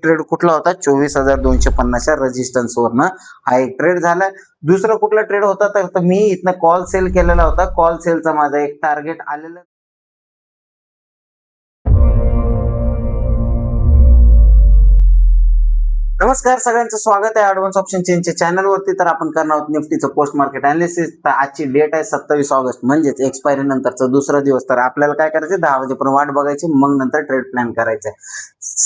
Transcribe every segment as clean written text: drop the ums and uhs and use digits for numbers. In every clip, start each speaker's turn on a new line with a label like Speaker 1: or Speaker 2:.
Speaker 1: Trade कुठला होता 24,250 resistance वरनं हा एक ट्रेड झाला. दुसरा कुठला ट्रेड होता तर मी इथनं कॉल सेल केलेला होता. कॉल सेलचा माझा एक टार्गेट आलेला. नमस्कार सगळ्यांचं स्वागत आहे ऍडव्हान्स ऑप्शन चेनच्या चॅनल वरती. तर आपण करणार आहोत निफ्टीचं पोस्ट मार्केट अनालिसिस. तर आजची डेट आहे 27 ऑगस्ट म्हणजेच एक्सपायरी नंतरचा दुसरा दिवस. तर आपल्याला काय करायचं 10 वाजेपर्यंत वाट बघायची, मग नंतर ट्रेड प्लॅन करायचा.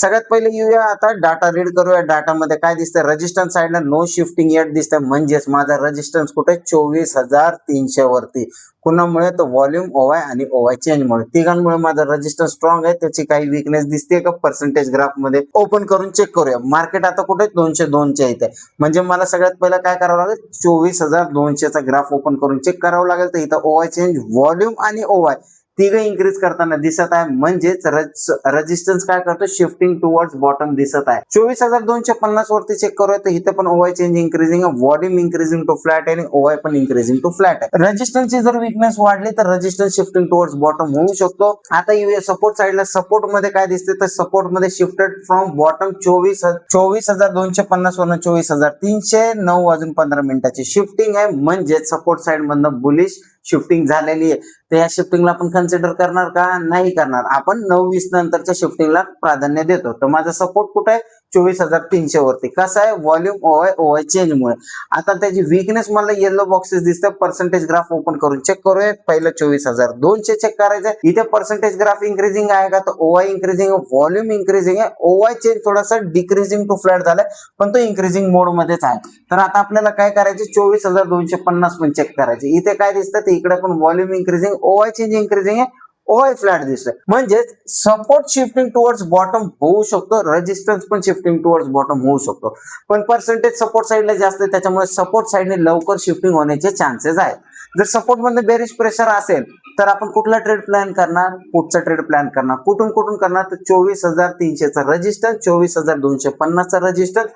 Speaker 1: सगळ्यात पहिले येऊया आता डाटा रीड करूया. डाटा मध्ये काय दिसतंय, रेजिस्टन्स साइडला नो शिफ्टिंग येट दिसतंय, म्हणजेच माझा रेजिस्टन्स कुठे 24,300 वरती. कुणामुळे तर व्हॉल्यूम ओवाय आणि ओवाय चेंजमुळे, तिघांमुळे माझा रेजिस्टन्स स्ट्रॉंग आहे. त्याची काही वीकनेस दिसते का पर्सेंटेज ग्राफ मध्ये ओपन करून चेक करूया. मार्केट आता कुठे 202 च्या इथे, म्हणजे मला सगळ्यात पहिला काय करावं लागेल 24,200 चा ग्राफ ओपन करून चेक करावं लागेल. तर इथं ओवाय चेंज, व्हॉल्यूम आणि ओवाय तिघ इन्क्रीज करताना दिसत आहे, म्हणजेच रेजिस्टन्स काय करतो शिफ्टिंग टुवर्ड्स बॉटम दिसत आहे. 24,250 वरती चेक करूया तर इथे पण O Y change increasing, volume increasing to flat आणि ओवाय पण इन्क्रीजिंग टू फ्लॅट आहे. रेजिस्टन्सची जर वीकनेस वाढली तर रेजिस्टन्स शिफ्टिंग टुवर्ड्स बॉटम होऊ शकतो. आता येऊया सपोर्ट साइडला. सपोर्ट मध्ये काय दिसते तर सपोर्ट मध्ये शिफ्टेड फ्रॉम बॉटम 24,250 वरून 24,300 9 वाजून 15 मिनिटाची शिफ्टिंग आहे, म्हणजेच सपोर्ट साइड मधनं बुलिश शिफ्टिंग झालेली आहे. तर या शिफ्टिंगला आपण कन्सिडर करणार का नाही करणार, आपण 9:20 नंतरच्या शिफ्टिंगला प्राधान्य देतो. तर माझा सपोर्ट कुठे आहे 24,300 वरती. कसा आहे व्हॉल्यूम ओवाय चेंज मुळे. आता त्याची वीकनेस मला येलो बॉक्सेस दिसतात. पर्सेंटेज ग्राफ ओपन करून चेक करूया. पहिलं 24,200 चेक करायचं. इथे पर्सेंटेज ग्राफ इन्क्रीजिंग आहे का तर ओवाय इन्क्रीजिंग, व्हॉल्यूम इन्क्रीजिंग आहे. ओवाय चेंज थोडासा डिक्रीजिंग टू फ्लॅट झालाय, पण तो इन्क्रीजिंग मोड मध्येच आहे. तर आता आपल्याला काय करायचे 24,250 पण चेक करायचे. इथे काय दिसतं इकडे पण व्हॉल्यूम इन्क्रीजिंग, ओवाय चेंज इन्क्रीजिंग आहे, ओवाय फ्लॅट दिसतोय. म्हणजेच सपोर्ट शिफ्टिंग टुवर्ड्स बॉटम होऊ शकतो, रेजिस्टन्स पण शिफ्टिंग टुवर्ड्स बॉटम होऊ शकतो. पण पर्सेंटेज सपोर्ट साइडला जास्त आहे, त्याच्यामुळे सपोर्ट साइडने लवकर शिफ्टिंग होण्याचे चान्सेस आहेत. जर सपोर्ट मध्ये बेरिश प्रेशर असेल तर आपण कुठला ट्रेड प्लॅन करणार, पुढचा ट्रेड प्लॅन करणार. कुठून करणार तर 24,300 चा रेजिस्टन्स, 24,250 चा रेजिस्टन्स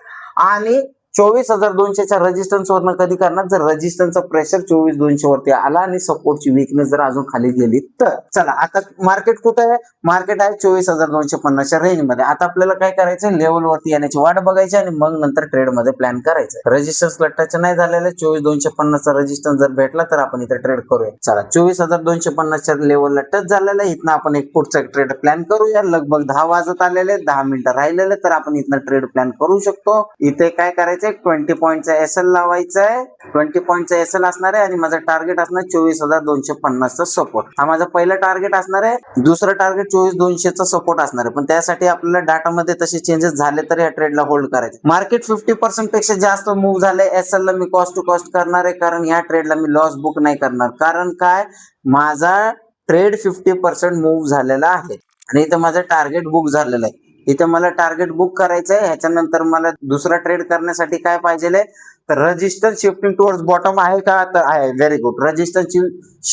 Speaker 1: आणि 24,200 च्या रेजिस्टन्स वरनं कधी करणार जर रेजिस्टन्सचा प्रेशर 24,200 वरती आला आणि सपोर्टची वीकनेस जर अजून खाली गेली तर. चला आता मार्केट कुठे आहे, मार्केट आहे 24,250 च्या रेंज मध्ये. आता आपल्याला काय करायचं लेवल वरती येण्याची वाट बघायची आणि मग नंतर ट्रेड मध्ये प्लॅन करायचं. रेजिस्टन्स टच नाही झालेलं, 24,250 चा रेजिस्टन्स जर भेटला तर आपण इथे ट्रेड करूया. चला 24,250 च्या लेवलला टच झालेलं आहे. इथनं आपण एक पुढचा ट्रेड प्लॅन करूया. लगभग 10 वाजत आलेले, 10 मिनिटं राहिलेले, तर आपण इथनं ट्रेड प्लॅन करू शकतो. इथे काय करायचं 20 पॉईंटचा एसएल लावायचा आहे. 20 पॉईंटचा एसएल असणार आहे आणि माझं टार्गेट असणार 24,250 चा सपोर्ट. हा माझा पहिला टार्गेट असणार आहे. दुसरं टार्गेट 24,200 चा सपोर्ट असणार आहे. पण त्यासाठी आपल्याला डाटामध्ये तसे चेंजेस झाले तर या ट्रेडला होल्ड करायचे. मार्केट 50% पेक्षा जास्त मूव्ह झाले. एसएल ला मी कॉस्ट टू कॉस्ट करणार आहे, कारण या ट्रेडला मी लॉस बुक नाही करणार. कारण काय माझा ट्रेड 50% मूव्ह झालेला आहे आणि इथं माझं टार्गेट बुक झालेलं आहे. इथे मला टार्गेट बुक करायचं आहे. ह्याच्यानंतर मला दुसरा ट्रेड करण्यासाठी काय पाहिजे तर रेजिस्टन्स शिफ्टिंग टुवर्ड्स बॉटम आहे का तर आहे. Very good. रेजिस्टन्सची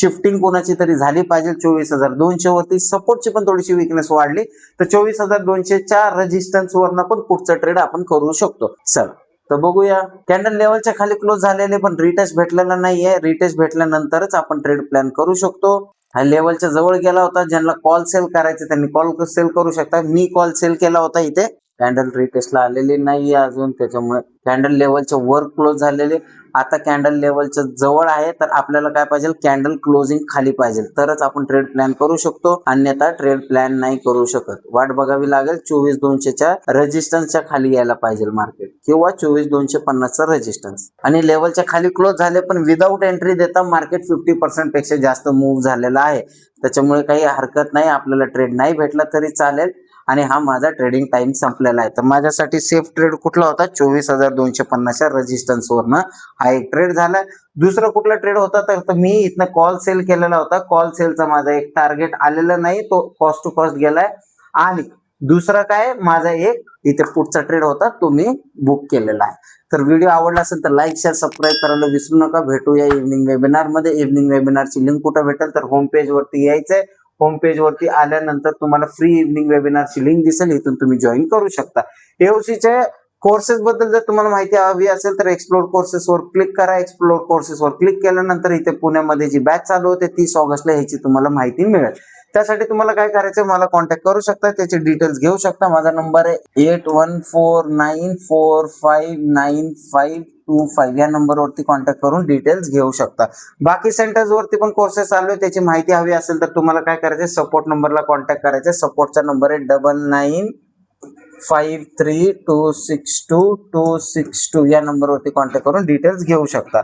Speaker 1: शिफ्टिंग कोणाची तरी झाली पाहिजे 24,200 वरती. सपोर्टची पण थोडीशी वीकनेस वाढली तर 24,200 च्या रेजिस्टन्स वरनं पण पुढचा ट्रेड आपण करू शकतो. चला तर बघूया. कॅन्डल लेवलच्या खाली क्लोज झालेले पण रिटेस्ट भेटलेला नाहीये. रिटेस्ट भेटल्यानंतरच आपण ट्रेड प्लॅन करू शकतो. हा लेवलच्या जवळ गेला होता. ज्यांना कॉल सेल करायचे त्यांनी कॉल सेल करू शकता. मी कॉल सेल केला होता. इथे कॅन्डल रिटेस्टला आलेली नाहीये अजून, त्याच्यामुळे कॅन्डल लेवलच्या वर क्लोज झालेले. आता कॅन्डल लेवलच्या जवळ आहे तर आपल्याला काय पाहिजे कॅन्डल क्लोजिंग खाली पाहिजे तरच आपण ट्रेड प्लॅन करू शकतो, अन्यथा ट्रेड प्लॅन नाही करू शकत. वाट बघावी लागेल 24,200 च्या रेजिस्टन्सच्या खाली यायला पाहिजे मार्केट, किंवा 24,250 चा रेजिस्टन्स. आणि लेवलच्या खाली क्लोज झाले पण विदाऊट एंट्री देता मार्केट 50% पेक्षा जास्त मूव्ह झालेला आहे. त्याच्यामुळे काही हरकत नाही, आपल्याला ट्रेड नाही भेटला तरी चालेल. आणि हा माझा ट्रेडिंग टाइम संपलेला आहे. तर माझ्यासाठी सेफ ट्रेड कुठला होता 24,250 च्या रेजिस्टन्स वरनं हा एक ट्रेड झाला. दुसरा कुठला ट्रेड होता तर मी इथनं कॉल सेल केलेला होता. कॉल सेलचा माझा एक टार्गेट आलेला नाही, तो कॉस्ट टू कॉस्ट गेलाय. आणि दुसरा काय माझा एक इथे पुढचा ट्रेड होता तो मी बुक केलेला आहे. तर व्हिडिओ आवडला असेल तर लाईक शेअर सबस्क्राईब करायला विसरू नका. भेटूया इव्हनिंग वेबिनार मध्ये. इव्हनिंग वेबिनारची लिंक कुठे भेटेल तर होम पेज वरती यायचंय. होम पेज वरती आल्यानंतर तुम्हाला फ्री इव्हनिंग वेबिनारची लिंक दिसेल, इथून तुम्ही जॉईन करू शकता. एओसीच्या कोर्सेस बद्दल जर तुम्हाला माहिती हवी असेल तर एक्सप्लोर कोर्सेस वर क्लिक करा. एक्सप्लोर कोर्सेस वर क्लिक केल्यानंतर इथे पुण्यामध्ये जी बॅच चालू होते 30 ऑगस्टला ह्याची तुम्हाला माहिती मिळेल. त्यासाठी तुम्हाला काय करायचं, मला कॉन्टॅक्ट करू शकता, त्याचे डिटेल्स घेऊ शकता. माझा नंबर आहे 8149459525 या नंबरवरती कॉन्टॅक्ट करून डिटेल्स घेऊ शकता. बाकी सेंटर्स वरती पण कोर्सेस चालू आहे, त्याची माहिती हवी असेल तर तुम्हाला काय करायचं, सपोर्ट नंबरला कॉन्टॅक्ट करायचं. सपोर्टचा नंबर आहे 9953262262 या नंबरवरती कॉन्टॅक्ट करून डिटेल्स घेऊ शकता.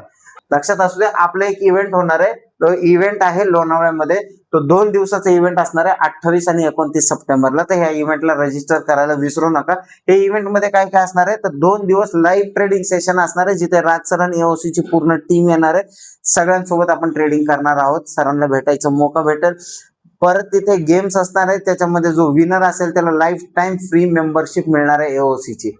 Speaker 1: लक्षात असू द्या, आपला एक इव्हेंट होणार आहे. तो इव्हेंट आहे लोणावळ्यामध्ये. तो 2 दिवसाचा इव्हेंट असणार आहे 28 आणि 29 सप्टेंबरला. तर ह्या इव्हेंटला रजिस्टर करायला विसरू नका. हे इव्हेंट मध्ये काय काय असणार आहे, तर 2 दिवस लाईव्ह ट्रेडिंग सेशन असणार आहे, जिथे राज सर आणि AOC ची पूर्ण टीम येणार आहे. सगळ्यांसोबत आपण ट्रेडिंग करणार आहोत. सरांना भेटायचा मौका भेटेल. परत तिथे गेम्स असणार आहेत, त्याच्यामध्ये जो विनर असेल त्याला लाईफ टाइम फ्री मेंबरशिप मिळणार आहे AOC ची.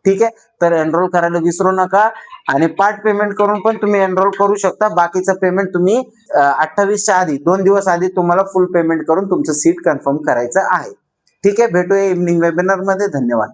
Speaker 1: ठीक आहे, तर एनरोल करायला विसरू नका. आणि पार्ट पेमेंट करून पण तुम्ही एनरोल करू शकता. बाकीचं पेमेंट तुम्ही 28च्या आधी 2 दिवस आधी तुम्हाला फुल पेमेंट करून तुमचं सीट कन्फर्म करायचं आहे. ठीक आहे, भेटूया इव्हनिंग वेबिनार मध्ये. धन्यवाद.